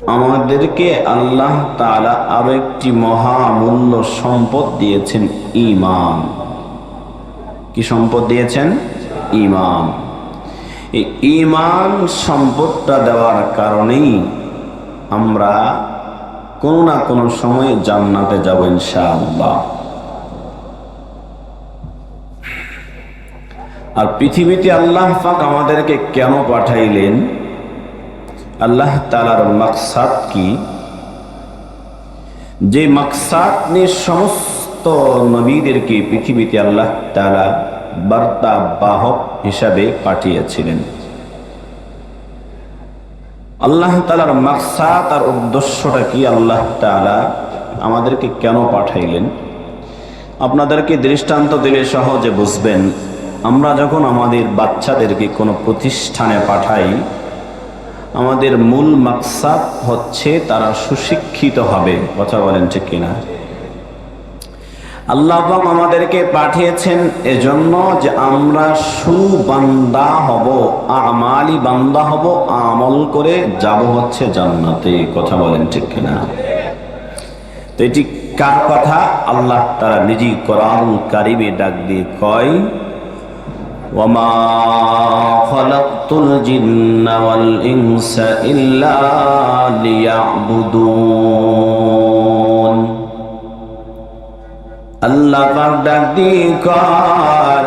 আমাদেরকে আল্লাহ তাআলা আরো একটি মহামূল্য সম্পদ দিয়েছেন, ঈমান। কি সম্পদ দিয়েছেন? ঈমান। এই ঈমান সম্পদটা দেওয়ার কারণেই আমরা কোনো না কোনো সময় জান্নাতে যাব ইনশাআল্লাহ। আর পৃথিবীতে আল্লাহ পাক আমাদেরকে কেন পাঠাইলেন, আল্লাহ তাআলার মাকসাদ কি, যে মাকসাদ নিয়ে সমস্ত নবীদেরকে পৃথিবীতে আল্লাহ তাআলা বার্তা বাহক হিসাবে পাঠিয়েছিলেন। আল্লাহ তাআলার মাকসাদ আর উদ্দেশ্যটা কি, আল্লাহ তাআলা আমাদেরকে কেন পাঠাইলেন, আপনাদেরকে দৃষ্টান্ত দিলে সহজে বুঝবেন। আমরা যখন আমাদের বাচ্চাদেরকে কোনো প্রতিষ্ঠানে পাঠাই, আমাদের মূল মাকসাদ হচ্ছে তারা সুশিক্ষিত হবে। কথা বলেন ঠিক কিনা? আল্লাহ পাক আমাদেরকে পাঠিয়েছেন এজন্য যে আমরা সুবান্দা হব, আমালি বান্দা হব, আমল করে যাব হচ্ছে জান্নাতে। কথা বলেন ঠিক কিনা? তো এটি কার কথা? আল্লাহ তাআলা নিজেই কোরআনুল কারীমে ডাক দিয়ে কয়, وَمَا خَلَقْتُ الْجِنَّ وَالْإِنسَ إِلَّا لِيَعْبُدُونَ। আল্লাহ পাক ডাক দিয়ে কয়,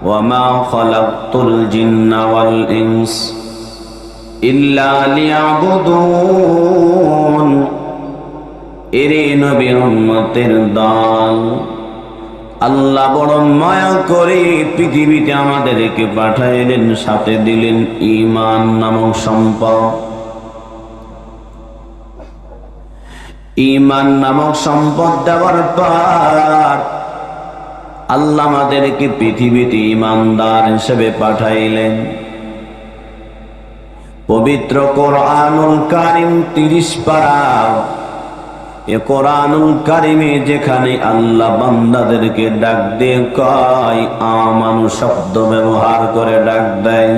وَمَا خَلَقْتُ الْجِنَّ وَالْإِنسَ إِلَّا لِيَعْبُدُونَ। এরে নবীর উম্মতের দল, আল্লাহ বড় মায়া করে পৃথিবীতে আমাদেরকে পাঠাইলেন, সাথে দিলেন ঈমান নামক সম্পদ। ঈমান নামক সম্পদ দেওয়ার পর আল্লাহ আমাদেরকে পৃথিবীতে ঈমানদার হিসেবে পাঠাইলেন। পবিত্র কোরআনুল কারীম 30 পারা, এ কোরআনুল কারীমে যেখানে আল্লাহ বান্দাদেরকে ডাক দিয়ে কয়, আমানু শব্দ ব্যবহার করে ডাক দেয়,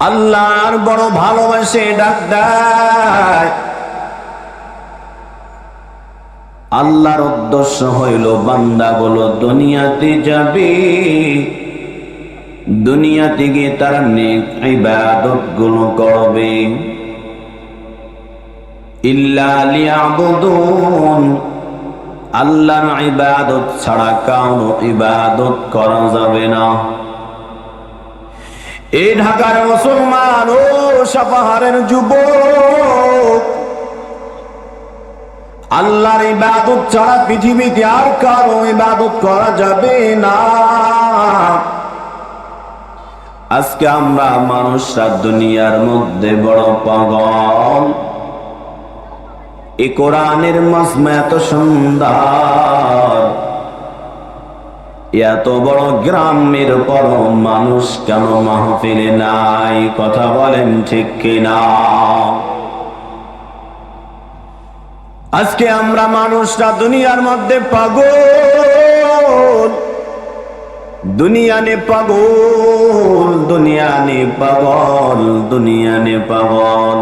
আল্লাহর বড় ভালোবাসে ডাক দেয়। আল্লাহর উদ্দেশ্য হইল বান্দাগুলো দুনিয়াতে যাবে, দুনিয়াতে গিয়ে তারা নেক ইবাদত গুলো করবে। ইল্লা লিয়াবুদুন, আল্লাহর ইবাদত ছাড়া কারো ইবাদত করা যাবে না। এই ঢাকার মুসলমান ও সাপাহারের যুবক, আল্লাহর ইবাদত ছাড়া পৃথিবীতে আর কারো ইবাদত করা যাবে না। আজকে আমরা মানুষরা দুনিয়ার মধ্যে বড় পাগল। এই কোরআনের মজমা এত সুন্দর, এত বড় গ্রামের পর মানুষ কেন মাহফিলে নাই? কথা বলেন ঠিক কিনা? আজকে আমরা মানুষরা দুনিয়ার মধ্যে পাগল, দুনিয়া নে পাগল, দুনিয়া নে পাগল, দুনিয়া নে পাগল।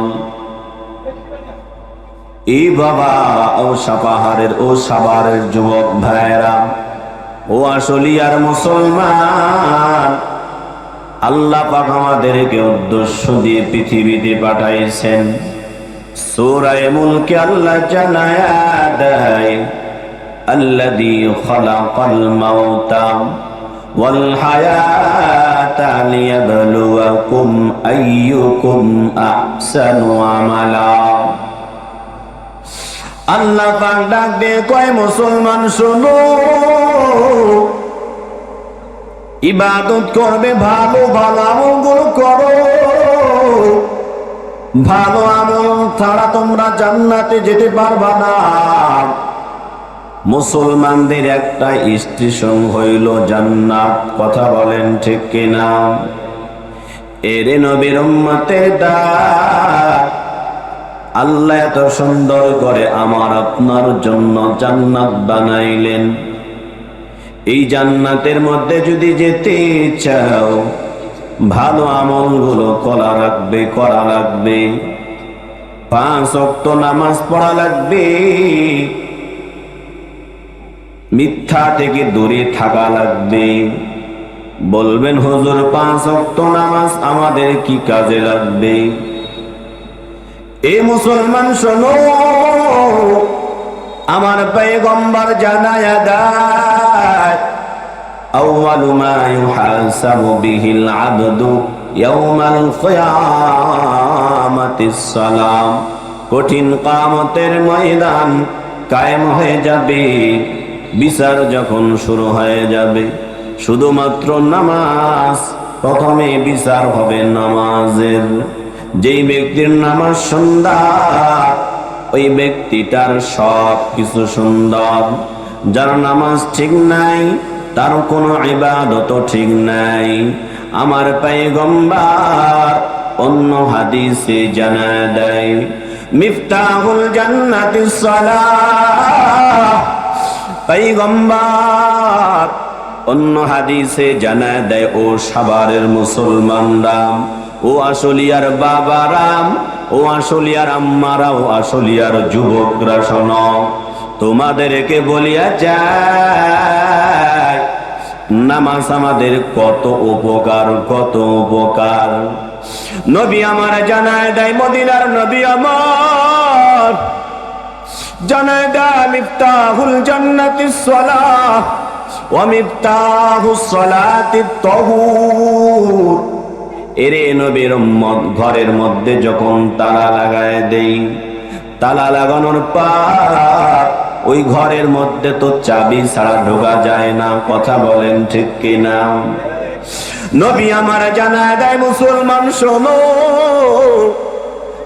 এই বাবা ও সাপাহারের ও সাভারের যুবক ভাইরা ও আশুলিয়ার মুসলমান, আল্লাহ পাক আমাদেরকে উদ্দেশ্য দিয়ে পৃথিবীতে পাঠাইছেন। সূরা মুলকে আল্লাহ জানায়া দেয়, আল্লাযী খালাকাল মাউতা ওয়াল হায়াতা লিয়াবলুয়াকুম আইয়ুকুম আহসানু আমালা। আল্লাহ পাক ডাক দিয়ে কয়, মুসলমান শোনো, ইবাদত করবে, ভালো ভালো আমলগুলো করো। ভালো আমল ছাড়া তোমরা জান্নাতে যেতে পারবা না। মুসলমানদের একটা স্টেশন হইল জান্নাত। কথা বলেন ঠিক কিনা? এরে নবীর উম্মতের ডাক, আল্লাহ এত সুন্দর করে আমার আপনার জন্য জান্নাত বানাইলেন। এই জান্নাতের মধ্যে যদি যেতে চাও, ভালো আমলগুলো করা লাগবে 5 ওয়াক্ত নামাজ পড়া লাগবে, মিথ্যা থেকে দূরে থাকা লাগবে। বলবেন হুজুর 5 ওয়াক্ত নামাজ আমাদের কি কাজে লাগবে? এ মুসলমান শোনো, আমার পয়গম্বর জানায়া দেয় আউয়ালু মা ইউহাসাবু বিহিল আবদু ইয়াউমাল কিয়ামাতিস সালাম। কঠিন কিয়ামতের ময়দান কায়েম হয়ে যাবে, বিচার যখন শুরু হয়ে যাবে, শুধুমাত্র নামাজ, প্রথমে বিচার হবে নামাজের। যেই ব্যক্তির নামাজ সুন্দর, ওই ব্যক্তিটার সব কিছু সুন্দর। যার নামাজ ঠিক নাই, তার কোনো ইবাদত ঠিক নাই। আমার পয়গম্বর অন্য হাদিসে জানায় দেয় মিফতাহুল জান্নাতিস সালাহ। পয়গম্বর অন্য হাদিসে জানায় দেয়, ও সাভারের মুসলমানরা, ও আশুলিয়ার বাবারাম, ও আশুলিয়ার আম্মারা, ও আশুলিয়ার যুবকরা শোনো, তোমাদেরকে বলিয়া যায় নামাজ আমাদের কত উপকার, কত উপকার। নবী আমার জানায় দেয়, মদিনার নবী আমার জানায় দেয় মিফতাহুল জান্নাতিস সালাহ ওয়া মিফতাহুস সালাতিত তাহুর। এরে নবীর উম্মত, ঘরের মধ্যে যখন তালা লাগায় দেই, তালা লাগানোর পর ওই ঘরের মধ্যে তো চাবি ছাড়া ঢোকা যায় না। কথা বলেন ঠিক কিনা? নবী আমার জানায় দেয়, মুসলমান শোনো,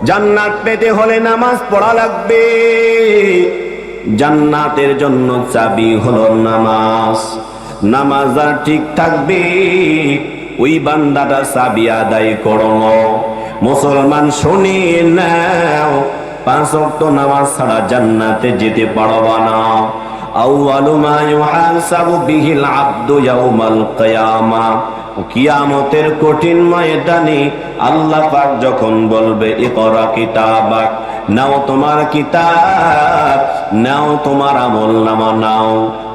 জান্নাত পেতে হলে নামাজ পড়া লাগবে। জান্নাতের জন্য চাবি হলো নামাজ। নামাজ আর ঠিক থাকবে, ওই বান্দাটা চাবি আদায় করো। মুসলমান শুনে নাও, 5 ওয়াক্ত নামাজ ছাড়া জান্নাতে যেতে পারবা না। আউয়ালু মা ইউহাসাবু বিহিল আবদু ইয়াউমাল কিয়ামাহ। কিয়ামতের কঠিন ময়দানে আল্লাহ পাক যখন বলবে ইকরা কিতাবাক, নাও তোমার কিতাব, নাও তোমার আমলনামা, নাও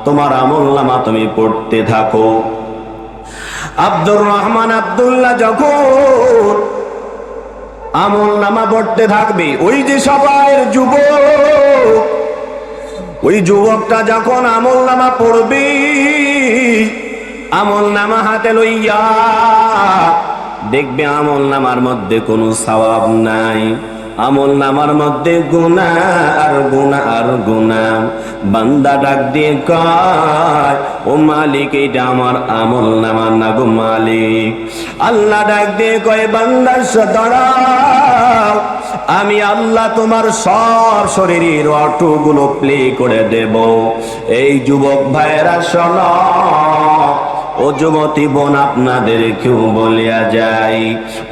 তোমার আমলনামা, তুমি পড়তে থাকো। আব্দুর রহমান আব্দুল্লাহ যখন আমলনামা পড়তে থাকবে, ওই যে সবার যুবক, ওই যুবকটা যখন আমলনামা পড়বে, আমলনামা হাতে লইয়া দেখবে আমলনামার মধ্যে কোনো সওয়াব নাই, আমলনামার মধ্যে গুনাহ আর গুনাহ আর গুনাহ। বান্দা ডাক দিয়ে কয়, ও মালিক, এটা আমার আমলনামা না গো মালিক। আল্লাহ ডাক দিয়ে কয়, বান্দা দাঁড়াও, আমি আল্লাহ তোমার সব শরীরের অটোগুলো প্লে করে দেব। এই যুবক ভাইয়েরা শোনো, ও যুবতী বোন, আপনাদেরকেও বলিয়া যাই,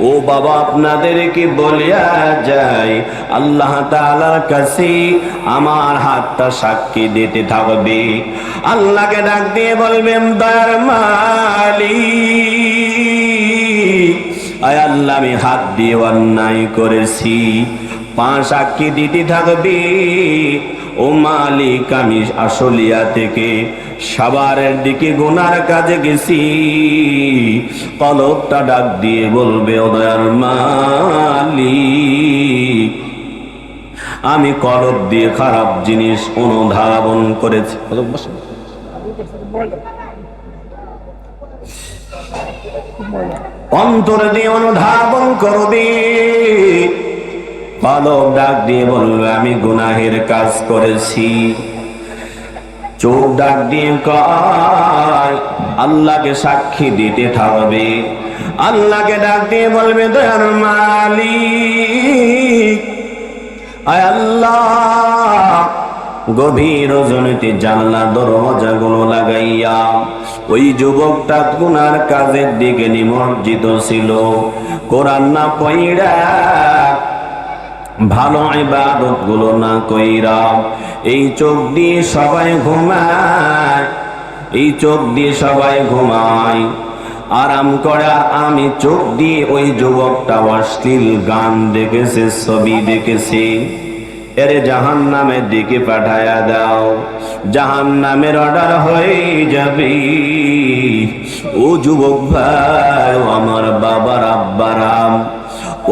ও বাবা, আপনাদেরকে বলিয়া যাই, আল্লাহ তাআলার কাছে আমার হাতটা সাক্ষী দিতে থাকবে। আল্লাহকে ডাক দিয়ে বলবেন, দয়ার মালিক, আয় আল্লাহ, আমি হাত দিয়ে অন্যায় করেছি। 5 সাক্ষী দিতে থাকবে, ও মালিক, আমি আশুলিয়া থেকে সাভারের দিকে গুনার কাজে গেছি। কলবটা ডাক দিয়ে বলবে, ও দয়ার মালিক, আমি কলব দিয়ে খারাপ জিনিস অনুধাবন করেছি। অন্তর দিয়ে অনুধাবন করবে। কলব ডাক দিয়ে বলবে, আমি গুনাহের কাজ করেছি। চোখ ডাক দিয়ে কয়, আল্লাহকে সাক্ষী দিতে থাকবে। আল্লাহকে ডাক দিয়ে বলবে, দয়ার মালিক, আয় আল্লাহ, গভীর রজনীতে জানলা দরজাগুলো লাগাইয়া ওই যুবকটা গুনার কাজের দিকে নিমজ্জিত ছিল। কোরআন না পড়া, ভালো ইবাদত গুলো না কইরা, এই চোখ দিয়ে সবাই ঘুমায়, এই চোখ দিয়ে সবাই ঘুমায়। আরাম করে, আর আমি চোখ দিয়ে ওই যুবকটা অশ্লীল গান দেখেছে, ছবি দেখেছে, এরে জাহান্নামের দিকে পাঠায়া দাও, জাহান্নামের অর্ডার হয়ে যাবে। ও যুবক ভাই, আমার বাবার আব্বারাম,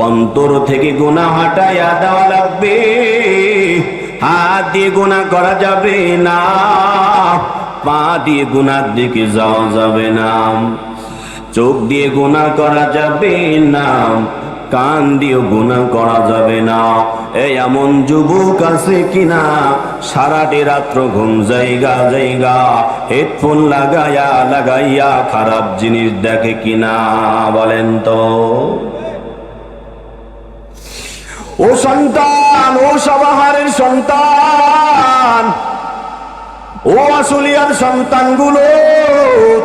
অন্তর থেকে গুনাহ হটায়া দেওয়া লাগবে। হাত দিয়ে গুনাহ করা যাবে না, পা দিয়ে গুনার দিকে যাওয়া যাবে না, চোখ দিয়ে গুনাহ করা যাবে না, কান দিয়ে গুনাহ করা যাবে না। এই এমন যুবক আছে কিনা সারাটি রাত্র ঘুম জায়গা জায়গা হেডফোন লাগাইয়া খারাপ জিনিস দেখে কিনা? বলেন তো। ও সন্তান, ও সবাহারের সন্তান, ও আসলিয়ার সন্তানগুলো,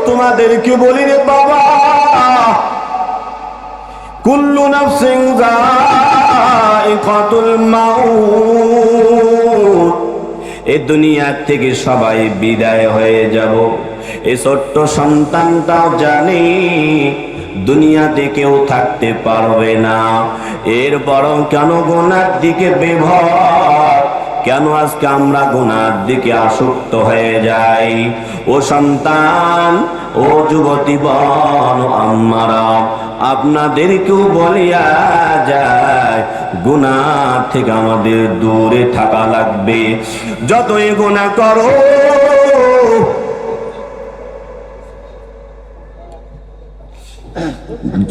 তোমাদেরকে বলি রে বাবা, কুল্লু নাফসিন যায়িকাতুল মাউত, এই দুনিয়া থেকে সবাই বিদায় হয়ে যাব। এই ছোট্ট সন্তানটাও জানে দুনিয়াতে কেউ থাকতে পারবে না। এরপরও কেন গুনার দিকে বিভোর, কেন আজকে আমরা গুনার দিকে আসক্ত হয়ে যাই? ও সন্তান, ও যুবতী বোন, আম্মারা, আপনাদেরকেও বলিয়া যায়, গুনাহ থেকে আমাদের দূরে থাকা লাগবে। যতই গুনাহ করো,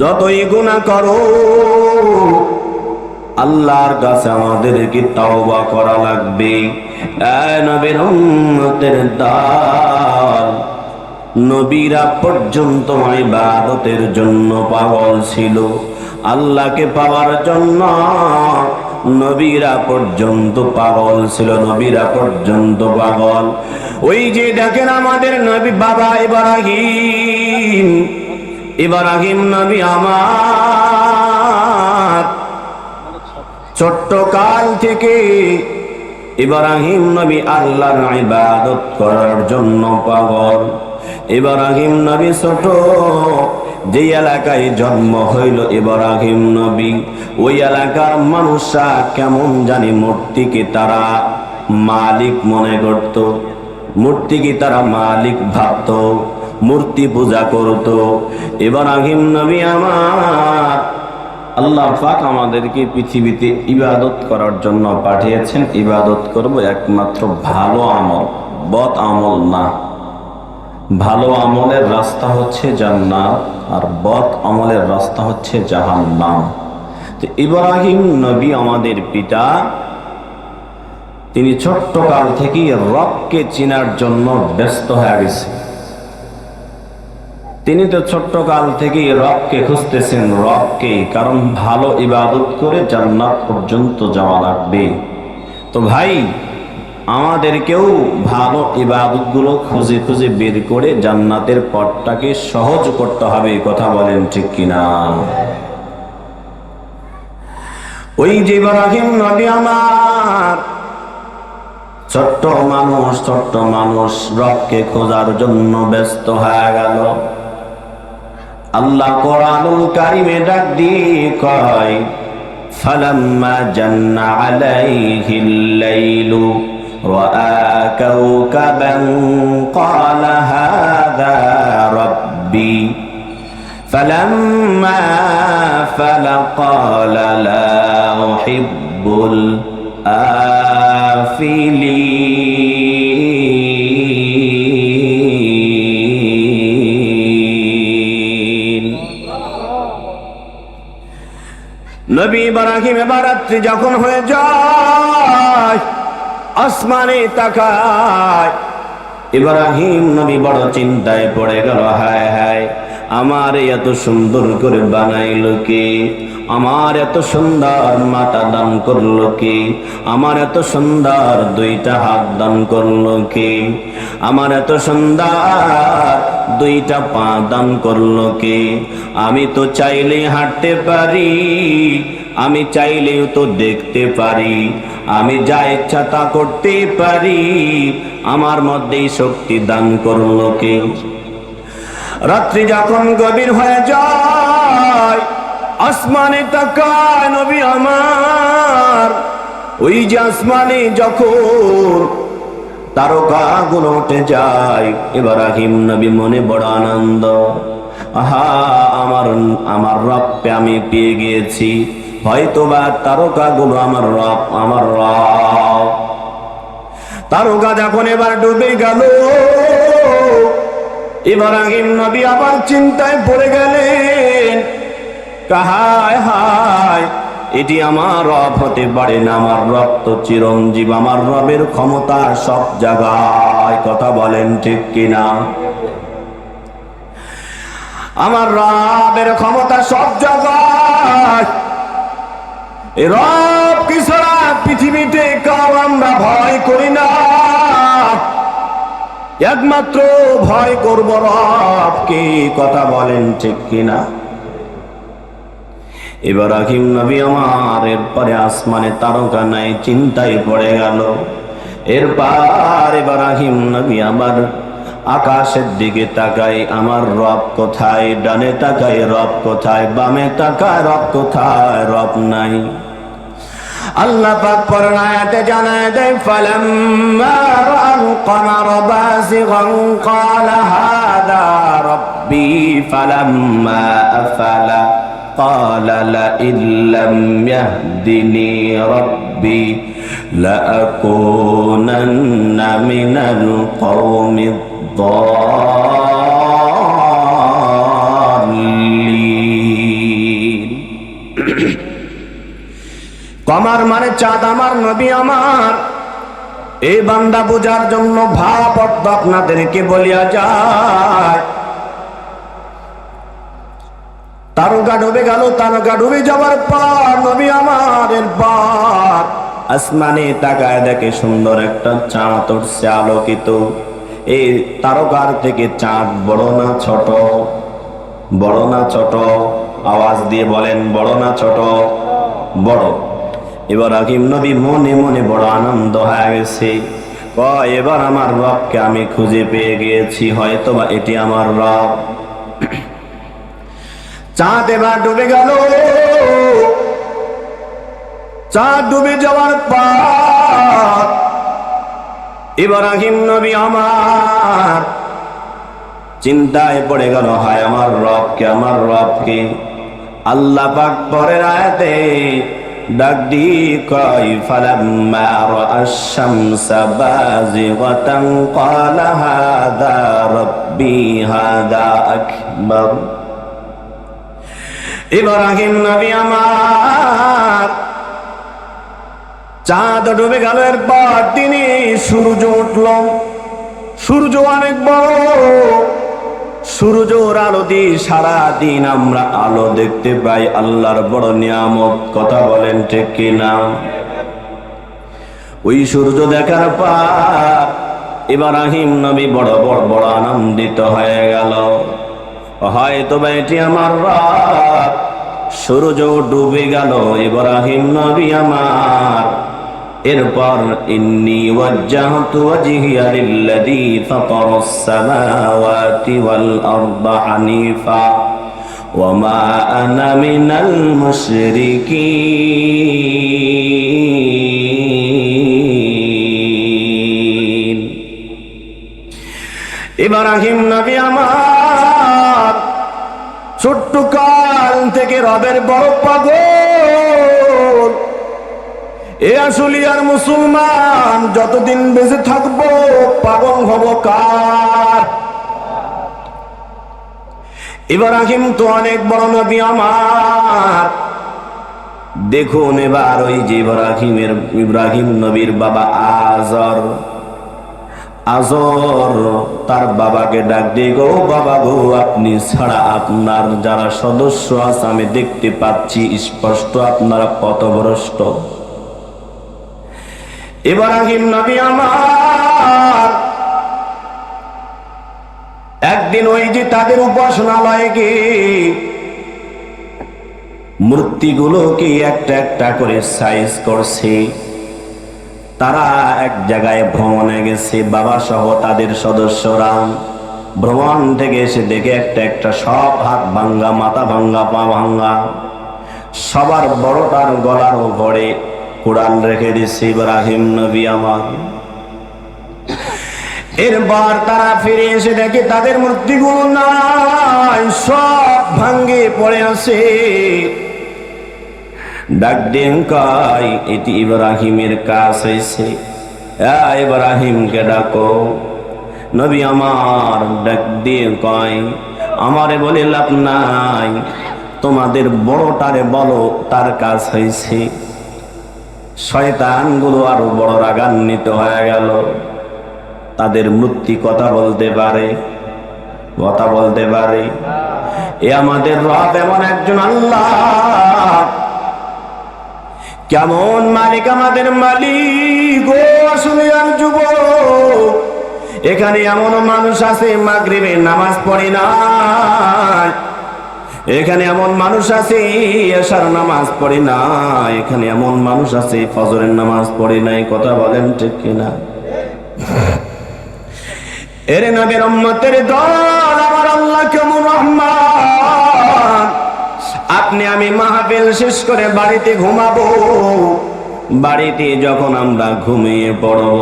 যতই গুনাহ করো, আল্লাহর কাছে আমাদেরকে তাওবা করা লাগবে। এই নবীর উম্মতের দল, নবীরা পর্যন্ত ইবাদতের জন্য পাগল ছিল, আল্লাহকে পাওয়ার জন্য নবীরা পর্যন্ত পাগল ছিল, নবীরা পর্যন্ত পাগল। ওই যে দেখেন আমাদের নবী বাবা ইব্রাহিম, ইব্রাহিম নবী আমার ছোট্ট কাল থেকে ইব্রাহিম নবী আল্লাহর ইবাদত করার জন্য পাগল। ইব্রাহিম নবী ছোট যে এলাকায় জন্ম হইল ইব্রাহিম নবী, ওই এলাকার মানুষরা কেমন জানি মূর্তিকে তারা মালিক মনে করত, মূর্তিকে তারা মালিক ভাবত, মূর্তি পূজা করত। ইব্রাহিম নবী আমার, আল্লাহ পাক আমাদেরকে পৃথিবীতে ইবাদত করার জন্য পাঠিয়েছেন। ইবাদত করব একমাত্র ভালো আমল, বদ আমল না। ভালো আমলের রাস্তা হচ্ছে জান্নাত, আর বদ আমলের রাস্তা হচ্ছে জাহান্নাম। তো ইব্রাহিম নবী আমাদের পিতা, তিনি ছোট্ট কাল থেকেই রবকে চেনার জন্য ব্যস্ত হয়ে গেছে। তিনি তো ছোট্ট কাল থেকেই রবকে খুঁজতেছেন, রবকে, কারণ ভালো ইবাদত করে জান্নাত পর্যন্ত যাওয়া লাগবে। তো ভাই, আমাদেরকেও ভালো ইবাদতগুলো খুঁজে খুঁজে বের করে জান্নাতের পথটাকে সহজ করতে হবে। কথা বলেন ঠিক কিনা? ওই যে ইব্রাহিম নবী আমার ছোট্ট মানুষ রবকে খোঁজার জন্য ব্যস্ত হয়ে গেল। আল্লাহ কোরআনুল কারীমে ডাক দিয়ে কয়, ফালাম্মা জান্না আলাইহিল লাইলু রাআ কাওকাবান ক্বালা হাযা রাব্বি ফালাম্মা আফালা ক্বালা লা উহিব্বুল আফিলিন। নবী ইব্রাহিম এবার রাত্রি যখন হয়ে যায়, আসমানে তাকায়, ইব্রাহিম নবী বড় চিন্তায় পড়ে গেল। হায় হায়, আমার এত সুন্দর করে বানাইলো কে? আমার এত সুন্দর মাথা দান করলো কে? আমার এত সুন্দর দুইটা হাত দান করলো কে? আমার এত সুন্দর দুইটা পা দান করলো কে? আমি তো চাইলে হাঁটতে পারি, আমি চাইলেও তো দেখতে পারি, আমি যা ইচ্ছা তা করতে পারি, আমার মধ্যেই শক্তি দান করলো কে? রাত্রি যখন গভীর হয়ে যায়, আসমানে তাকায় নবী আমার, ওই যে আসমানে যখন তারকাগুলো উঠে যায়, ইব্রাহিম নবী মনে বড় আনন্দ। আহা, আমার রবকে আমি পেয়ে গিয়েছি, হয়তোবা তারকাগুলো আমার রব, আমার রব। তারকা যখন এবার ডুবে গেল, ইব্রাহিম নবী আবার চিন্তায় পড়ে গেলেন, হায় হায়, এটি আমার রব হতে পারে না, আমার রব তো চিরঞ্জীব, আমার রবের ক্ষমতা সব জায়গায়। কথা বলেন ঠিক কিনা? আমার রবের ক্ষমতা সব জায়গায়। এ রব কি ছাড়া পৃথিবীতে কাউ আমরা ভয় করি না, একমাত্র ভয় করব রবকে। কথা বলেন ঠিক কিনা? ইব্রাহিম নবী আমার এরপরে আসমানে তারকা নাই, চিন্তায় পড়ে গেল। এরপর ইব্রাহিম নবী আবার আকাশের দিকে তাকাই, আমার রব কোথায়? ডানে তাকাই, রব কোথায়? বামে তাকায়, রব কোথায়? রব নাই। আল্লাহ পাক পরের আয়াতে জানায় দেয়, ফালাম্মা রাআল কমার বাযিগান ক্বালা হাযা রাব্বি ফালাম্মা আফালা ক্বালা লাইন লাম ইয়াহদিনি রাব্বি লাআকুনান্না মিনাল কওমিদ দাল্লিন। কমার মানে চাঁদ, আমার নবী আমার। এই বান্দা বোঝার জন্য ভাব অর্থ আপনাদেরকে বলিয়া যায়। তারকা ডুবে গেল, তারকা ডুবে যাওয়ার পর নবী আমার এরপর আসমানে তাকায় দেখে সুন্দর একটা চাঁদ উঠছে, আলোকিত। এই তারকার থেকে চাঁদ বড় না ছোট? বড় না ছোট? আওয়াজ দিয়ে বলেন, বড় না ছোট? বড়। ইব্রাহিম নবী মনে মনে বড় আনন্দ হয়ে গেছে। এবার আমার রবকে আমি খুঁজে পেয়ে গিয়েছি, হয়তোবা এটি আমার রব। চাঁদ এবার ডুবে গেল। চাঁদ ডুবে যাওয়ার পর ইব্রাহিম নবী আমার চিন্তায় পড়ে গেল, হায় আমার রবকে, আমার রবকে। আল্লাহ পাক পরের আয়াতে ডাক দি কয়, ফালাম্মা রাআশ শামসা বাযিগাতান ক্বালা হাযা রাব্বি হাযা আকবার। ইব্রাহিম নবী আমার চাঁদ ডুবে গেল, এরপর তিনি সূর্য উঠল। সূর্য অনেক বড়, সূর্যর আলো দিয়ে সারাদিন আমরা আলো দেখতে পাই, আল্লাহর বড় নিয়ামত। কথা বলেন ঠিক কিনা? ওই সূর্য দেখার পর ইব্রাহিম নবী বড় বড় বড় আনন্দিত হয়ে গেল, হয়তো বা এটি আমার রব। সূর্য ডুবে গেল, ইব্রাহিম নবী আমার এরপর ইন্নী ওয়াজ্জাহতু ওয়াজহিয়া লিল্লাযী ফাতারাস সামাওয়াতি ওয়াল আরদা হানিফা ওয়া মা আনা মিনাল মুশরিকিন। ইব্রাহিম নবী আমার ছোট্ট কাল থেকে রবের বড় পাগল। এ আসলিয়ার মুসলমান, যতদিন বেঁচে থাকবো পাগল হব কার? ইব্রাহিম তো অনেক বড় নবী আমার। দেখুন এবার ওই যে ইব্রাহিম নবীর বাবা আজর, আজর তার বাবাকে ডাক দিয়ে, গো বাবা গো, আপনি ছাড়া আপনার যারা সদস্য আছে আমি দেখতে পাচ্ছি স্পষ্ট, আপনারা পথভ্রষ্ট। ইব্রাহিম নবী আমার একদিন ওই যে তাদের উপাসনালয়ে গিয়ে মূর্তিগুলোকে একটা একটা করে সাইজ করছে। তারা এক জায়গায় ভ্রমণে গেছে, বাবা সহ তাদের সদস্যরা। ভ্রমণ থেকে এসে দেখে একটা একটা সব হাত ভাঙ্গা, মাথা ভাঙ্গা, পা ভাঙ্গা। সবার বড়টার গলার উপরে কুড়াল রেখে দিচ্ছে ইব্রাহিম নবী আমার। এরপর তারা ফিরে এসে দেখে তাদের মূর্তিগুলো নাই, সব ভাঙ্গে পড়ে আছে। ডাক দেন কয় এটি ইব্রাহিমের কাজ হয়েছে, ইব্রাহিমকে ডাকো। নবী আমার ডাক দিয়ে কয় আমারে বলে লাভ নাই, তোমাদের বড়টারে বলো তার কাজ হয়েছে। শয়তানগুলো আরো বড় রাগান্বিত হয়ে গেল। তাদের মূর্তি কথা বলতে পারে, কথা বলতে পারে। এ আমাদের রব এমন একজন আল্লাহ, কেমন মালিক আমাদের মালিক। ও আসলে আর যুবক, এখানে এমন মানুষ আছে মাগরিবের নামাজ পড়ে না, এখানে এমন মানুষ আছে এশার নামাজ পড়ে না, এখানে এমন মানুষ আছে ফজরের নামাজ পড়ে নাই। কথা বলেন ঠিক কিনা? এর নবীর উম্মতের দল, আমার আল্লাহ কেমন রহমান। আপনি আমি মাহফিল শেষ করে বাড়িতে ঘুমাবো, বাড়িতে যখন আমরা ঘুমিয়ে পড়ব,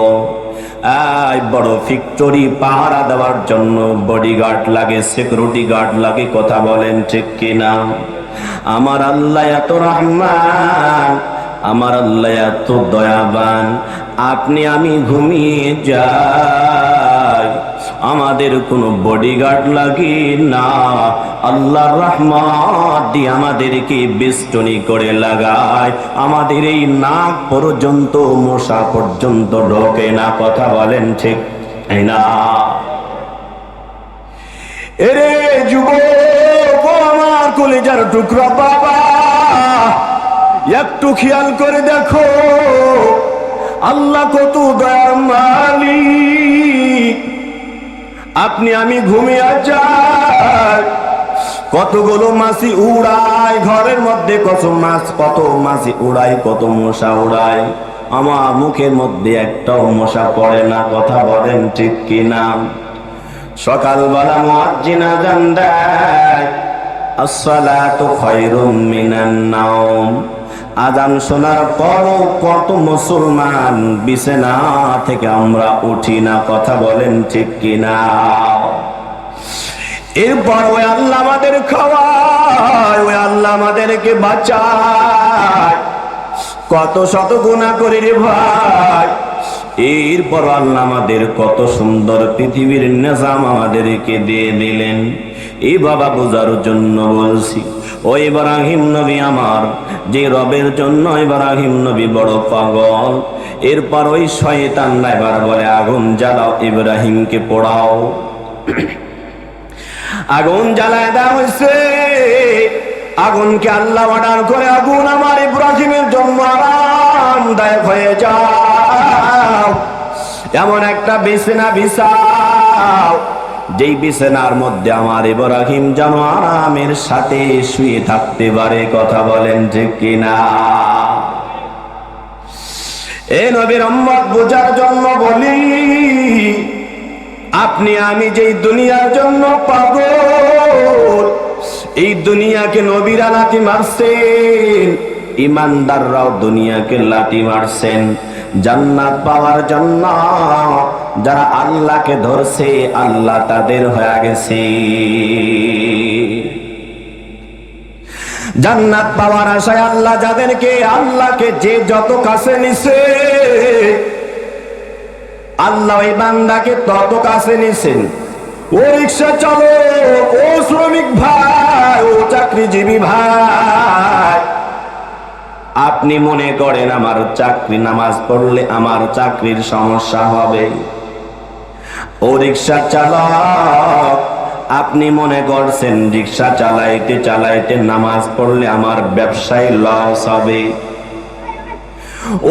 বড় ফ্যাক্টরি পাহারা দেওয়ার জন্য বডিগার্ড লাগে, সিকিউরিটি গার্ড লাগে। কথা বলেন ঠিক কিনা? আমার আল্লাহ এত রহমান, আমার আল্লাহ এত দয়াবান। আপনি আমি ঘুমিয়ে যাই, আমাদের কোনো বডিগার্ড লাগে না। আল্লাহর রহমত দিয়ে আমাদেরকে বেষ্টনী করে লাগায়, আমাদের এই নাক পর্যন্ত মশা পর্যন্ত ঢোকে না। কথা বলেন ঠিক না? এরে যুবক, আমার কলিজার টুকরা বাবা, একটু খেয়াল করে দেখো আল্লাহ কত দয়ার মালিক। আপনি আমি ঘুমিয়ে যাই, কতগুলো মাছি উড়ায় ঘরের মধ্যে, কত মাছি উড়ায়, কত মশা উড়ায়। আমার মুখের মধ্যে একটাও মশা পড়ে না। কথা বলেন ঠিক কিনা? সকালবেলা মুয়াজ্জিন আযান দেয়, আসসালাতু খায়রুম মিনান নাওম। আযান শোনার পরও কত মুসলমান বিছানা থেকে আমরা উঠি না। কথা বলেন ঠিক কিনা? এরপর ওই আল্লাহ আমাদের খাওয়ায়, ওই আল্লাহ আমাদেরকে বাঁচায়। কত শত গুনাহ করি রে ভাই, এরপর আল্লাহ আমাদের কত সুন্দর পৃথিবীর নিজাম আমাদেরকে দিয়ে দিলেন। এই বাবা বোঝার জন্য বলছি, ও ইব্রাহিম নবী আমার, যে রবের জন্য ইব্রাহিম নবী বড় পাগল। এরপর ওই শয়তান এবার বলে আগুন জ্বালাও, ইব্রাহিমকে পোড়াও। আগুন জ্বালায় দেওয়া হয়েছে। আগুনকে আল্লাহ অর্ডার করে, আগুন আমার ইব্রাহিমের জন্য আরামদায়ক হয়ে যাও, এমন একটা বিছানা বিছাও যেই বিছানার মধ্যে আমার ইব্রাহিম যেন আরামের সাথে শুয়ে থাকতে পারে। কথা বলেন ঠিক কিনা? এ নবীর উম্মত বোঝার জন্য বলি, আপনি আমি যেই দুনিয়ার জন্য পাগল, এই দুনিয়াকে নবীরা লাথি মারছেন, ইমানদাররাও দুনিয়াকে লাথি মারছেন। জান্নাত পাওয়ার জন্য যারা আল্লাহকে ধরছে, আল্লাহ তাদের হয়ে গেছে। জান্নাত পাওয়ার আশায় আল্লাহ যাদেরকে, আল্লাহকে যে যত কাছে নিছে, আল্লাহ ওই বান্দাকে তত কাছে নিছেন। ও রিকশা চলো, ও শ্রমিক ভাই, ও চাকরিজীবী ভাই, আপনি মনে করেন আমার চাকরি, নামাজ পড়লে আমার চাকরির সমস্যা হবে। ও রিকশা চালক, আপনি মনে করছেন রিকশা চালাইতে চালাইতে নামাজ পড়লে আমার ব্যবসায় লস হবে।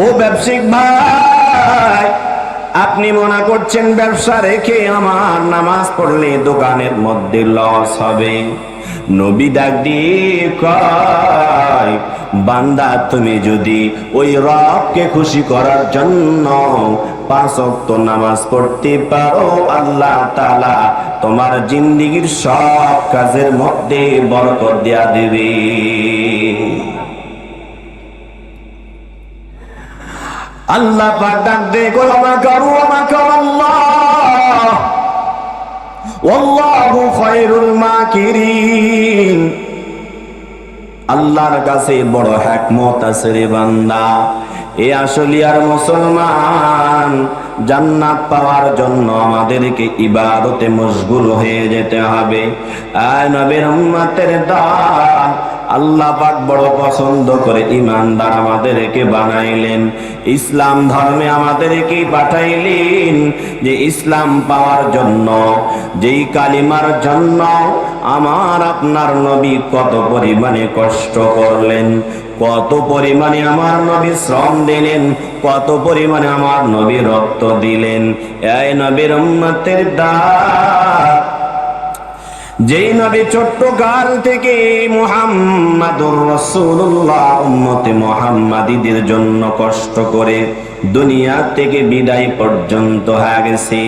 ও ব্যবসায়িক ভাই, আপনি মনে করছেন ব্যবসা রেখে আমার নামাজ পড়লে দোকানের মধ্যে লস হবে। নবী ডাক দিয়ে কয়, বান্দা তুমি যদি ওই রবকে খুশি করার জন্য 5 ওয়াক্ত নামাজ পড়তে পারো, আল্লাহ তাআলা তোমার জিন্দেগীর সব কাজের মধ্যে বরকত দেয়া দিবে। আল্লাহ পাক ডাক দে কল মাকারু ওয়া মাকারাল্লাহ ওয়াল্লাহু খায়রুল মাকিরিন। আল্লাহর কাছে বড় হিকমত আছে রে বান্দা। এ আসলিয়ার মুসলমান, জান্নাত পাওয়ার জন্য আমাদেরকে ইবাদতে মশগুল হয়ে যেতে হবে। আয় নবীর উম্মতের দল, আল্লাহ পাক বড় পছন্দ করে ইমানদার আমাদেরকে বানাইলেন, ইসলাম ধর্মে আমাদেরকে পাঠাইলেন, যে ইসলাম পাওয়ার জন্য, যেই কালিমার জন্য আমার আপনার নবী কত পরিমাণে কষ্ট করলেন, কত পরিমাণে আমার নবী শ্রম দিলেন, কত পরিমাণে আমার নবী রক্ত দিলেন। এই নবীর উম্মতের দল, যেই নবী ছোট্ট কাল থেকে মুহাম্মাদুর রাসূলুল্লাহ উম্মতে মুহাম্মাদীদের জন্য কষ্ট করে দুনিয়া থেকে বিদায় পর্যন্ত হয়ে গেছে।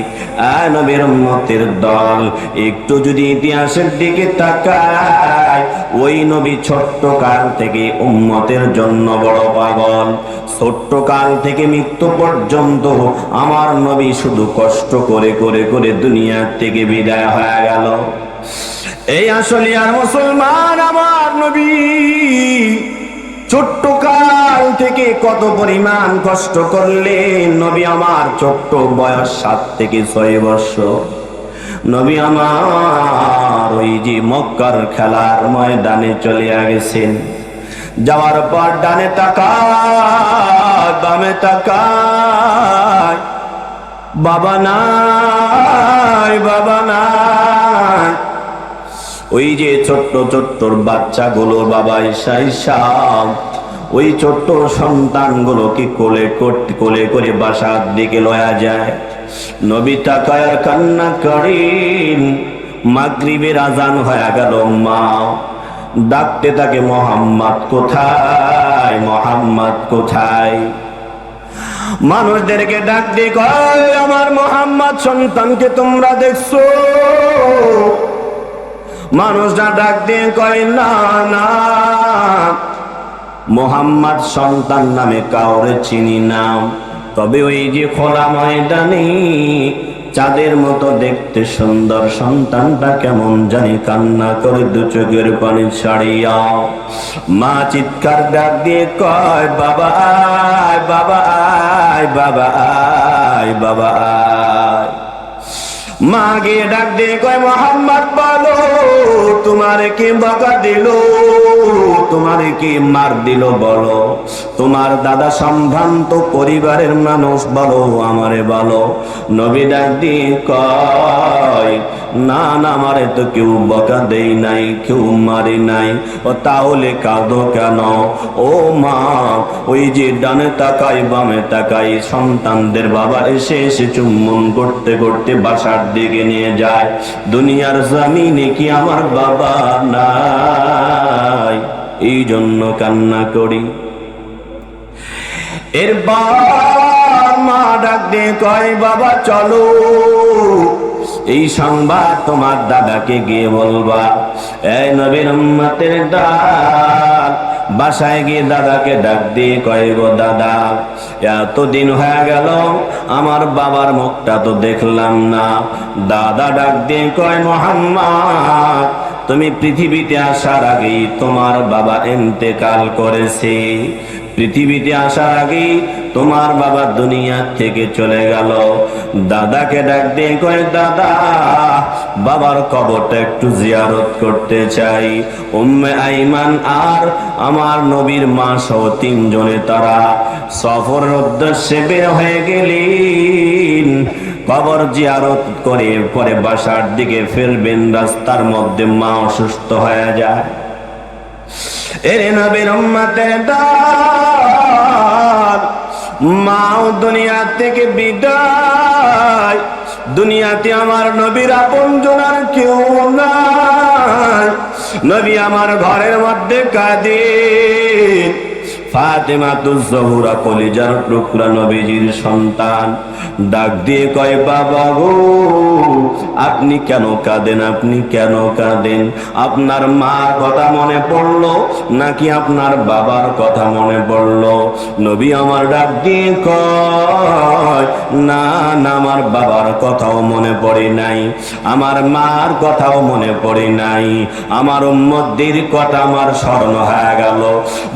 আর নবীর উম্মতের দল, একটু যদি ইতিহাসের দিকে তাকায়, ওই নবী ছোট্ট কাল থেকে উম্মতের জন্য বড় পাগল। ছোট্ট কাল থেকে মৃত্যু পর্যন্ত আমার নবী শুধু কষ্ট করে করে করে দুনিয়া থেকে বিদায় হয়ে গেল। এই আসলিয়ার মুসলমান, আমার নবী ছোট্ট কাল থেকে কত পরিমাণ কষ্ট করলেন। নবী আমার ছোট্ট বয়স 7 থেকে 6 বছর। নবী আমার ওই যে মক্কার খেলার ময়দানে চলে গেছেন। যাওয়ার পর ডানে তাকায়, বামে তাকায়, বাবা নাই, বাবা নাই। ওই যে ছোট্ট ছোট্ট বাচ্চাগুলো বাবা ঈশা ঈশা, ওই ছোট্ট সন্তানগুলোকে কোলে করে বাসার দিকে লয়া যায়। নবী তাকায় আর কান্না করেন। মাগরিবের আজান হয়ে গেল, মা ডাকতে থাকে, মোহাম্মদ কোথায়, মোহাম্মদ কোথায়? মানুষদেরকে ডাক দিয়ে কয়, আমার মোহাম্মদ সন্তানকে তোমরা দেখছো? মানুষরা ডাক দিয়ে কয়, না না, মোহাম্মদ সন্তান নামে কাউরে চিনি না। তবে ওই যে খোলা ময়দানে চাঁদের মতো দেখতে সুন্দর সন্তানটা কেমন জানি কান্না করে দু চোখের পানি ছাড়িয়া। মা চিৎকার ডাক দিয়ে কয়, বাবা আয়, বাবা আয়, বাবা আয়, বাবা আয়। মা গিয়ে ডাক দিয়ে কয়, মোহাম্মদ বলো, তোমারে কি বকা দিল, তোমারে কি মার দিল বলো, তোমার দাদা সম্ভ্রান্ত পরিবারের মানুষ, বলো আমারে বলো। নবী ডাক দিয়ে কয়, না না, আমারে তো কেউ বকা দেই নাই, কেউ মারি নাই। ও তাহলে কাঁদো কেন? ও মা, ওই যে ডানে তাকাই বামে তাকাই সন্তানদের বাবা এসে এসে চুম্বন করতে করতে বাসার দিকে নিয়ে যায়। দুনিয়ার জমিনে কি আমার বাবা নাই? এই জন্য কান্না করি। এরপর মা ডাক দিয়ে কয়, বাবা চলো, এই সংবাদ তোমার দাদাকে গিয়ে বলবা। এই নবীর উম্মতের দল, বাসায় গিয়ে দাদাকে ডাক দিয়ে কয়, গো দাদা, এতদিন হয়ে গেল আমার বাবার মুখটা তো দেখলাম না। দাদা ডাক দিয়ে কয়, মুহাম্মদ, তুমি পৃথিবীতে আসার আগেই তোমার বাবা ইন্তেকাল করেছে। পৃথিবীতে আসার আগেই তোমার বাবা দুনিয়া থেকে চলে গেল। দাদাকে ডাক দিয়ে কয়, দাদা, বাবার কবরটা একটু জিয়ারত করতে চাই। উম্মে আইমান আর আমার নবীর মা সহ 3 জনে তারা সফরের উদ্দেশ্যে বের হয়ে গেলেন। কবর জিয়ারত করে পরে বাসার দিকে ফিরবেন। রাস্তার মধ্যে মা অসুস্থ হয়ে যায়। এরে নবীর উম্মতের দল, মাও দুনিয়া থেকে বিদায়। দুনিয়াতে আমার নবীর আপনজন আর কেউ নাই। নবী আমার ঘরের মধ্যে কাঁদে। ফাতেমাতুজ জোহরা কলিজার টুকরা নবীজির সন্তান, ডাক দিয়ে কয়, বাবা গো আপনি কেন কাঁদেন, আপনি কেন কাঁদেন? আপনার মার কথা মনে পড়লো নাকি আপনার বাবার কথা মনে পড়লো? নবী আমার ডাক দিয়ে কয়, না না, আমার বাবার কথাও মনে পড়ে নাই, আমার মার কথাও মনে পড়ে নাই, আমার উম্মতদের কথা আমার স্মরণ হয়ে গেল।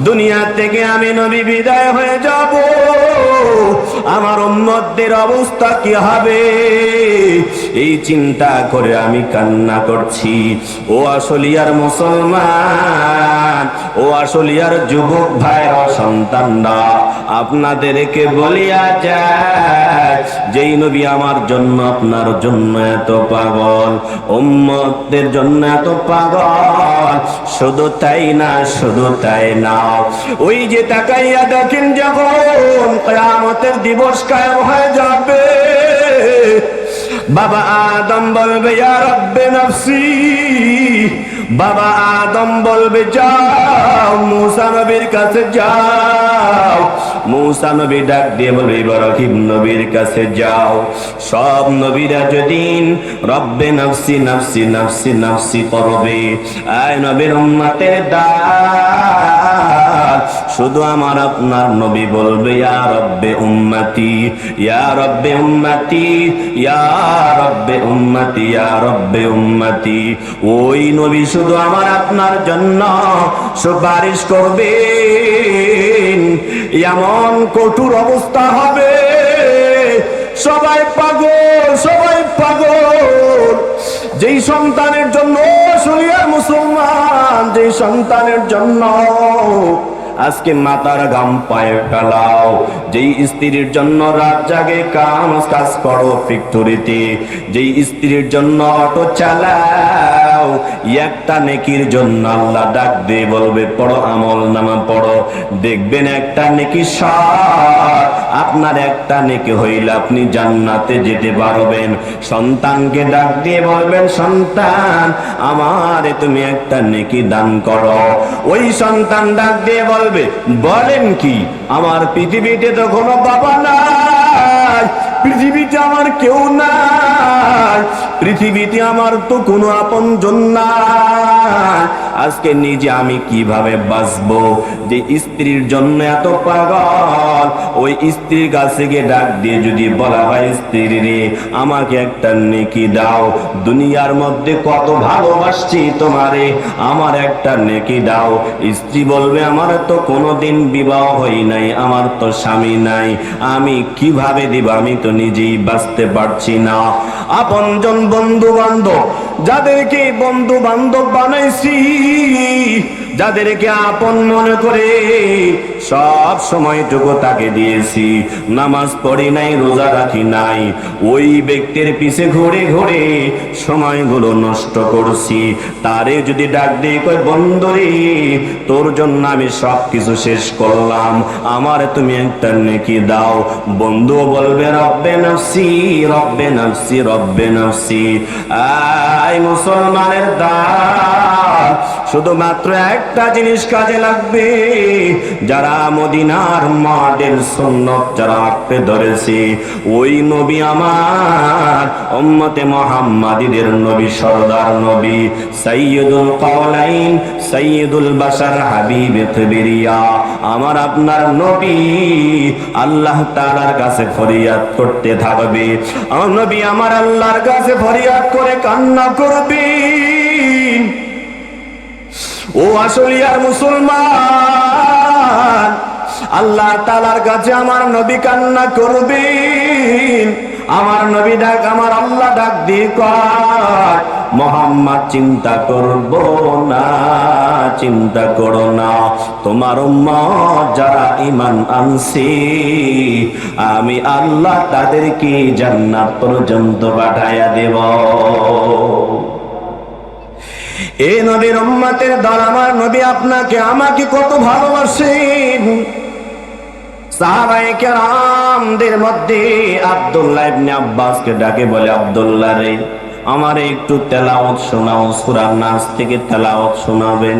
দুনিয়া থেকে আমি নবী বিদায় হয়ে যাব, আমার উম্মতদের অবস্থা কি হবে এই চিন্তা করে আমি কান্না করছি। ও আসলিয়ার মুসলমান, ও আসলিয়ার যুবক ভাইরা, সন্তানরা, আপনাদেরকে বলিয়া যায়, যেই নবী আমার জন্য আপনার জন্য এত পাগল, উম্মতদের জন্য এত পাগল, শুধু তাই না, শুধু তাই না, ওই যে তাকাইয়া দেখেন যখন কিয়ামতের দিবস কায়েম হয়ে যাবে, বাবা আদম বলবে ইয়া রব্বে নফসি, বাবা আদম বলবে যাও মুসা নবীর কাছে যাও, মুসা নবী ডাক দিয়ে বলবে ইব্রাহিম নবীর কাছে যাও। সব নবীরা যেদিন রব্বে নফসি নফসি নফসি নফসি করবে, আয় নবীর উম্মতের ডাক, শুধু আমার আপনার নবী বলবে ইয়া রব্বে উম্মতি, ইয়া রব্বে উম্মতি, ইয়া রব্বে উম্মতি, ইয়া রব্বে উম্মতি। ওই নবী শুধু আমার আপনার জন্য সুপারিশ করবে, এমন কঠোর অবস্থা হবে, সবাই পাগল, সবাই পাগল। যেই সন্তানের জন্য শরিয়ার মুসলমান, যেই সন্তানের জন্য আজকে মাথার ঘাম পায়ে ফেলাও, যেই স্ত্রীর জন্য রাত জাগে কাজ করো ফ্যাক্টরিতে, যেই স্ত্রীর জন্য অটো চালাও, একটা নেকির জন্য আল্লাহ ডাক দিয়ে বলবে পড়ো আমল নামা পড়ো, দেখবেন একটা নেকি সার, আপনার একটা নেকি হইলে আপনি জান্নাতে যেতে পারবেন। সন্তানকে ডাক দিয়ে বলবেন সন্তান আমারে তুমি একটা নেকি দান করো, ওই সন্তান ডাক দিয়ে বলবে বলেন কি, আমার পৃথিবীতে তো কোনো বাবা নাই, পৃথিবীতে আমার কেউ নাই, পৃথিবীতে আমার তো কোনো আপনজন নাই, আজকে নিজে আমি কিভাবে বাঁচবো? যে স্ত্রীর জন্য এত পাগল, ওই স্ত্রীর কাছে গিয়ে ডাক দিয়ে যদি বলা হয় স্ত্রী রে আমাকে একটা নেকি দাও, দুনিয়ার মধ্যে কত ভালোবাসছি তোমারে, আমার একটা নেকি দাও, স্ত্রী বলবে আমার তো কোনোদিন বিবাহ হই নাই, আমার তো স্বামী নাই, আমি কিভাবে দিব, আমি তো নিজেই বাঁচতে পারছি না। আপনজন বন্ধু বান্ধব, যাদেরকে বন্ধু বান্ধব বানাইছি, যাদেরকে আপন মনে করে সব সময়টুকু তাকে দিয়েছি, নামাজ পড়ি নাই, রোজা রাখি নাই, ওই ব্যক্তির পিছে ঘুরে ঘুরে সময়গুলো নষ্ট করছি, তারে যদি ডাক দিয়ে কই বন্ধুরে তোর জন্য আমি সব কিছু শেষ করলাম, আমার তুমি একটা নেকি দাও, বন্ধু বলবে রব্বে নফসি রব্বে নফসি রব্বে নফসি। আয় মুসলমানের দান, শুধুমাত্র একটা জিনিস কাজে লাগবে, যারা মদিনার মডেল সুন্নত যারা আঁকড়ে ধরেছে, ওই নবী আমার উম্মতে মুহাম্মাদীদের নবী, সরদার নবী, সাইয়্যিদুল কাওলাইন, সাইয়্যিদুল বাশার, হাবিবে কিবরিয়া, আমার আপনার নবী আল্লাহ তাআলার কাছে ফরিয়াদ করতে থাকবে, আমার নবী আমার আল্লাহর কাছে ফরিয়াদ করে কান্না করবে। ও আসলিয়ার মুসলমান, আল্লাহ তাআলার কাছে আমার নবী কান্না করবেন, আমার নবী ডাক, আমার আল্লাহ ডাক দিয়ে কয় মুহাম্মদ চিন্তা করব না, চিন্তা করো না, তোমার উম্মত যারা ঈমান আনছে আমি আল্লাহ তাদেরকে জান্নাত পর্যন্ত পাঠাইয়া দেব। এ নবীর উম্মতের দল, আমার নবী আপনাকে আমাকে কত ভালোবাসেন। সাহাবায়ে কেরামদের মধ্যে আব্দুল্লাহ ইবনে আব্বাসকে ডাকে বলে আব্দুল্লাহ রে আমারে একটু তেলাওয়াত শোনাও, সূরা নাস থেকে তেলাওয়াত শোনাবেন।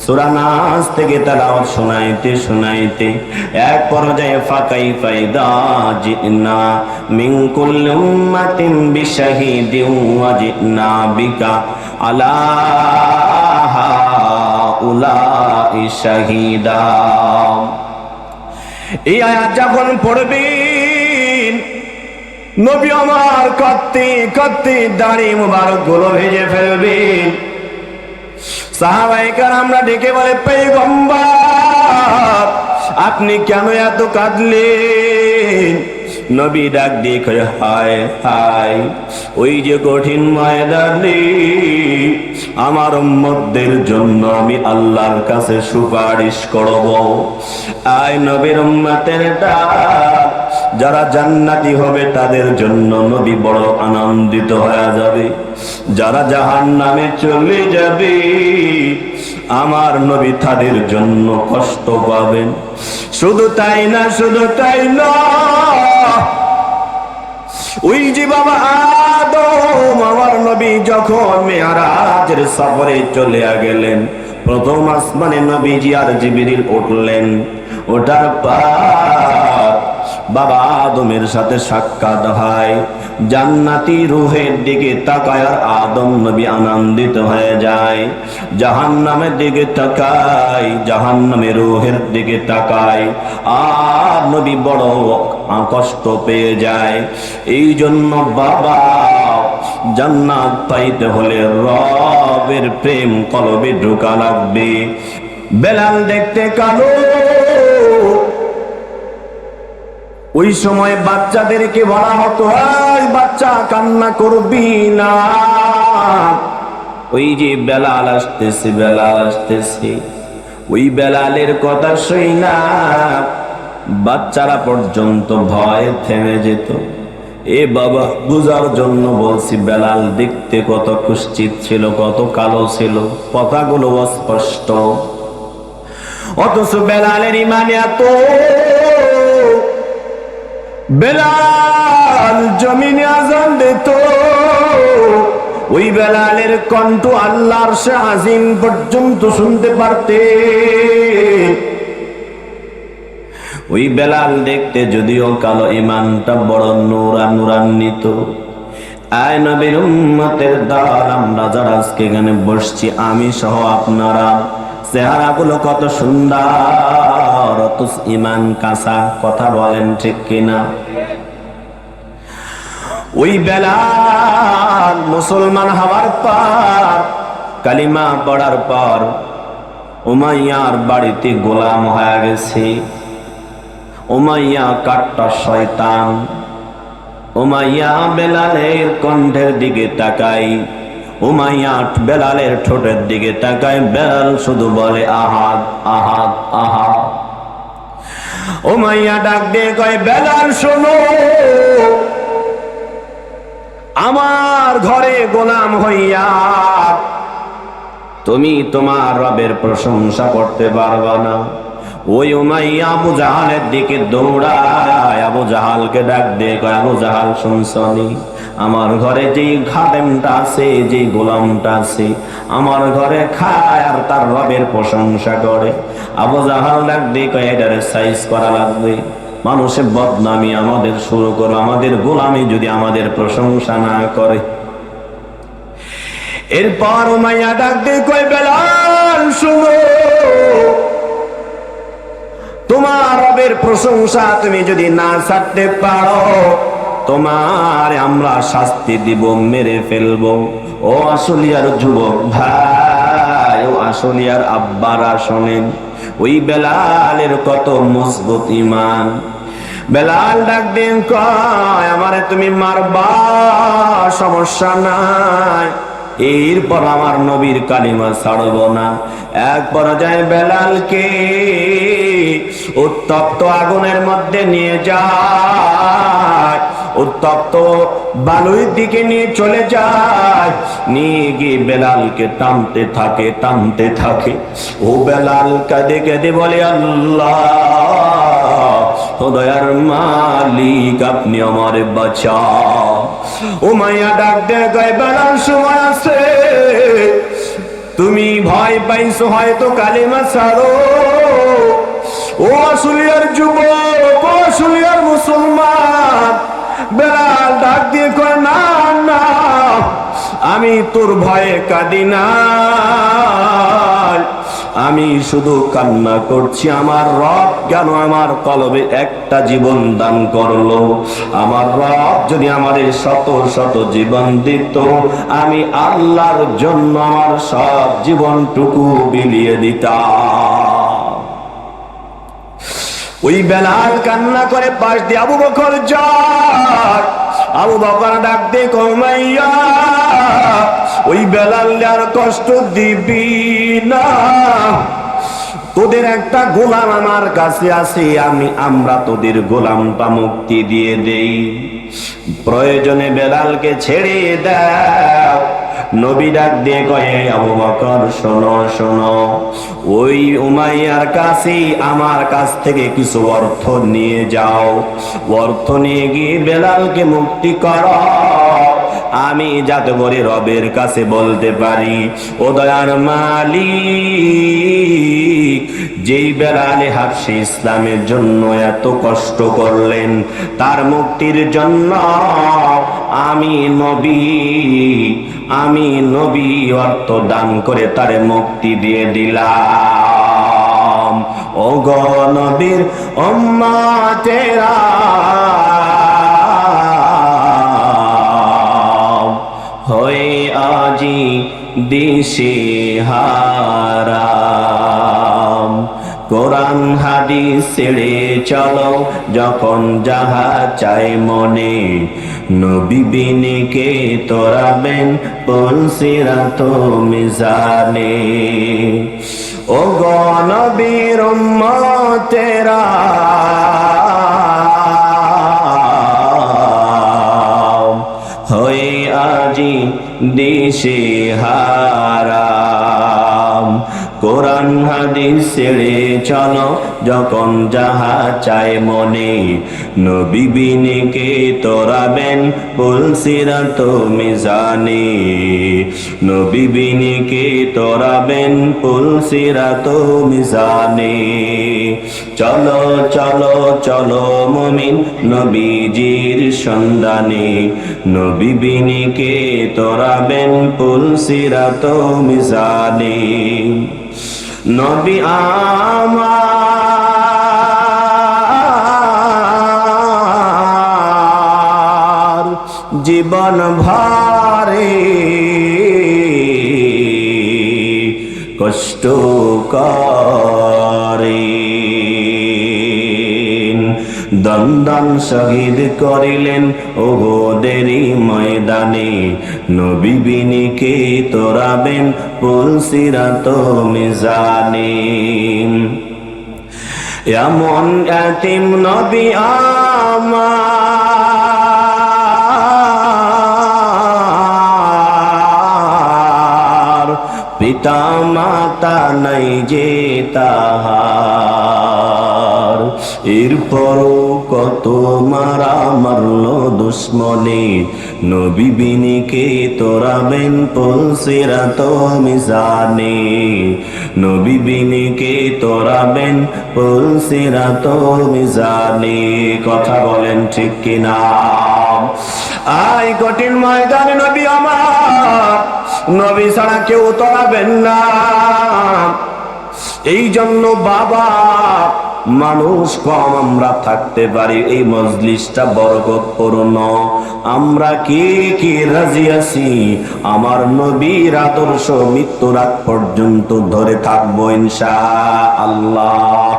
সূরা নাস থেকে তেলাওয়াত শোনাইতে শোনাইতে এক পর্যায়ে ফাকাইফা ইযা জিনা মিন কুল্লি উম্মাতিন বিশাহিদিন ওয়া জিনা বিকা আলা হাউলাই শাহিদা। এই আয়াত যখন পড়বেন নবী আমার কাঁদতে কাঁদতে দাড়ি মুবারক গুলো ভেজে ফেলবেন। সাহাবায়ে কেরামরা ডেকে বলে, পয়গম্বর আপনি কেন এত কাঁদলেন? নবী ডাক দিয়ে কয়, হায় হায়, ওই যে কঠিন ময়দানে আমার উম্মতদের জন্য আমি আল্লাহর কাছে সুপারিশ করব। আয় নবীর উম্মতের ডাক, যারা জান্নাতি হবে তাদের জন্য নবী বড় আনন্দিত হয়ে যাবে, যারা জাহান্নামে চলে যাবে আমার নবী তাদের জন্য কষ্ট পাবেন। শুধু তাই না, শুধু তাই না, ওই যে বাবা আদম আমার নবী যখন মেরাজের সফরে চলে গেলেন, প্রথম আসমানে নবীজি আর জিবরিল উঠলেন। ওঠার পর বাবা আদমের সাথে সাক্ষাৎ হয়, জান্নাতি রূহের দিকে তাকায় আর আদম নবী আনন্দিত হয়ে যায়। জাহান্নামের দিকে তাকায়, জাহান্নামের রূহের দিকে তাকায় আর নবী বড় কষ্ট পেয়ে যায়। এই জন্য বাবা জান্নাত পাইতে হলে রবের প্রেম কলবে ঢোকা লাগবে। বেলাল দেখতে কালো, ওই সময় বাচ্চাদেরকে বলা হতো, এই বাচ্চা কান্না করবি না, ওই যে বেলাল আসতেছে, বেলাল আসতেছে। ওই বেলালের কথা শুই না বাচ্চারা পর্যন্ত ভয় থেমে যেত। এ বাবা বুঝার জন্য বলছি, বেলাল দেখতে কত কুৎসিত ছিল, কত কালো ছিল, কথাগুলো অস্পষ্ট, অথচ বেলালের ঈমান এত। বেলাল জমিনে আযান দিত, ওই বেলালের কণ্ঠ আল্লাহর আজিম পর্যন্ত শুনতে পারতে। ওই বেলাল দেখতে যদিও কালো, ঈমানটা বড় নূরান্বিত। আয় নবীর উম্মতের দল, আমরা যারা আজকে এখানে বসছি, আমি সহ আপনারা, চেহারাগুলো কত সুন্দর, অথচ ঈমান কাঁচা। কথা বলেন ঠিক কিনা? ওই বেলাল মুসলমান হওয়ার পর, কালিমা পড়ার পর উমাইয়ার বাড়িতে গোলাম হয়ে গেছে। উমাইয়া কাট্টা শয়তান। উমাইয়া বেলালের কণ্ঠের দিকে তাকাই, উমাইয়া বেলালের ঠোঁটের দিকে তাকায়, বেলাল শুধু বলে আহাদ আহাদ আহাদ। উমাইয়া ডাক দিয়ে কয়, বেলাল শোনো, আমার ঘরে গোলাম হইয়া তুমি তোমার রবের প্রশংসা করতে পারবা না। ওই উমাইয়া আবু জাহালের দিকে দৌড়ায়, আবু জাহালকে ডাক দিয়ে কয়, আবু জাহাল শুনছনি, আমার ঘরে যেই খাদেমটা আছে, যেই গোলামটা আছে, আমার ঘরে খায় আর তার রবের প্রশংসা করে। আবু জাহাল ডাক দিয়ে কয়, এটারে সাইজ করা লাগবে, মানুষের বদনামি আমাদের শুরু করো, আমাদের গোলামি যদি আমাদের প্রশংসা না করে। এরপর উমাইয়া ডাক দিয়ে কয়, বেলাল শুনো, তোমার রবের প্রশংসা তুমি যদি না ছাড়তে পারো, তোমার আমরা শাস্তি দিব, মেরে ফেলবো। ও আসলিয়ার যুবক ভাই, ও আসলিয়ার আব্বারা শোনেন, ওই বেলালের কত মজবুত ঈমান। বেলাল ডাক দেন কয়, আমারে তুমি মারবা, সমস্যা নাই, এরপর আমার নবীর কালিমা ছাড়ব না। এক পর্যায়ে বেলালকে উত্তপ্ত আগুনের মধ্যে নিয়ে যায়, উত্তপ্ত বালুর দিকে নিয়ে চলে যায়, নিয়ে গিয়ে বেলালকে টানতে থাকে, টানতে থাকে। ও বেলাল কাঁদে কাঁদে বলে, আল্লাহ দয়ার মালিক, আপনি আমারে বাঁচাও। উমাইয়া ডাক দিয়ে কয়, বেলাল সময় আছে, তুমি ভয় পাইছো হয়তো কালেমা ছাড়ো। ও আসলিয়ার যুবক, ও আসলিয়ার মুসলমান, বেলাল ডাক দিয়ে কয় না না, আমি তোর ভয়ে কাঁদি না, আমি শুধু কান্না করছি আমার রব কেন আমার কলবে একটা জীবন দান করলো। আমার রব যদি আমাদের শত শত জীবন দিত, আমি আল্লাহর জন্য আমার সব জীবনটুকু বিলিয়ে দিতাম। ওই বেলাল কান্না করে পাশ দিয়ে আবু বকর যায়। আবু বকর ডাক দিয়ে কমাইয়া, ওই বেলাল আর কষ্ট দিবি না, তোদের একটা গোলাম আমার কাছে আছে, আমরা তোদের গোলামটা মুক্তি দিয়ে দেই, প্রয়োজনে বেলালকে ছেড়ে দাও। নবী ডাক দিয়ে কয়ে আবু বকর শোনো শোনো, ওই উমাইয়ার কাছে আমার কাছ থেকে কিছু অর্থ নিয়ে যাও, অর্থ নিয়ে গিয়ে বেলালকে মুক্তি করো, আমি যাতে করে রবের কাছে বলতে পারি ও দয়ার মালিক, যেই বেলালে হাবশী ইসলামের জন্য এত কষ্ট করলেন, তার মুক্তির জন্য আমি নবী অর্থ দান করে তারে মুক্তি দিয়ে দিলাম। ও গো নবীর উম্মতেরা, হয়ে আজি দিশেহারা, কোরআন হাদিস ছেড়ে চলো যখন যাহা চাই মনে, নবী বিনে কে তোরাবেন পুলসিরাত মিজানে। ও গো নবীর উম্মতেরা, হয়ে আজি দিশেহারা, কোরআন হাদিস ছেড়ে চলো যখন যাহা চায় মনে, নবী বিনে কে তোরাবেন পুলসিরাত মিজানে, নবী বিনে কে তোরাবেন পুলসিরাত মিজানে। চলো চলো চলো মুমিন নবীজির সন্ধানে, নবী বিনে কে তোরাবেন পুলসিরাত মিজানে। নবী আমার জীবন ভারে কষ্ট করে, দন্দন শহীদ করিলেন ওহদেরই ময়দানে, নবী বিনে কে তোরাবেন পুলসিরাত মিজানে। এমন এতিম নবী আমার, পিতা মাতা নাই যে তাহার, এরপরও কত মারা মারলো দুশ্মনে, নবী বিনে কে তোরাবেন পুলসিরাত মিজানে, নবী বিনে কে তোরাবেন পুলসিরাত মিজানে। কথা বলেন ঠিক কিনা? আই কঠিন ময়দানে নবী আমার, নবী ছাড়া কেউ তোরাবেন না। এই জন্য বাবা মানুষ কম আমরা থাকতে পারি, এই মজলিসটা বরকতপূর্ণ। আমরা কে কে রাজি আছি আমার নবীর আদর্শ মৃত্যুর আগ পর্যন্ত ধরে থাকবো ইনশাআল্লাহ।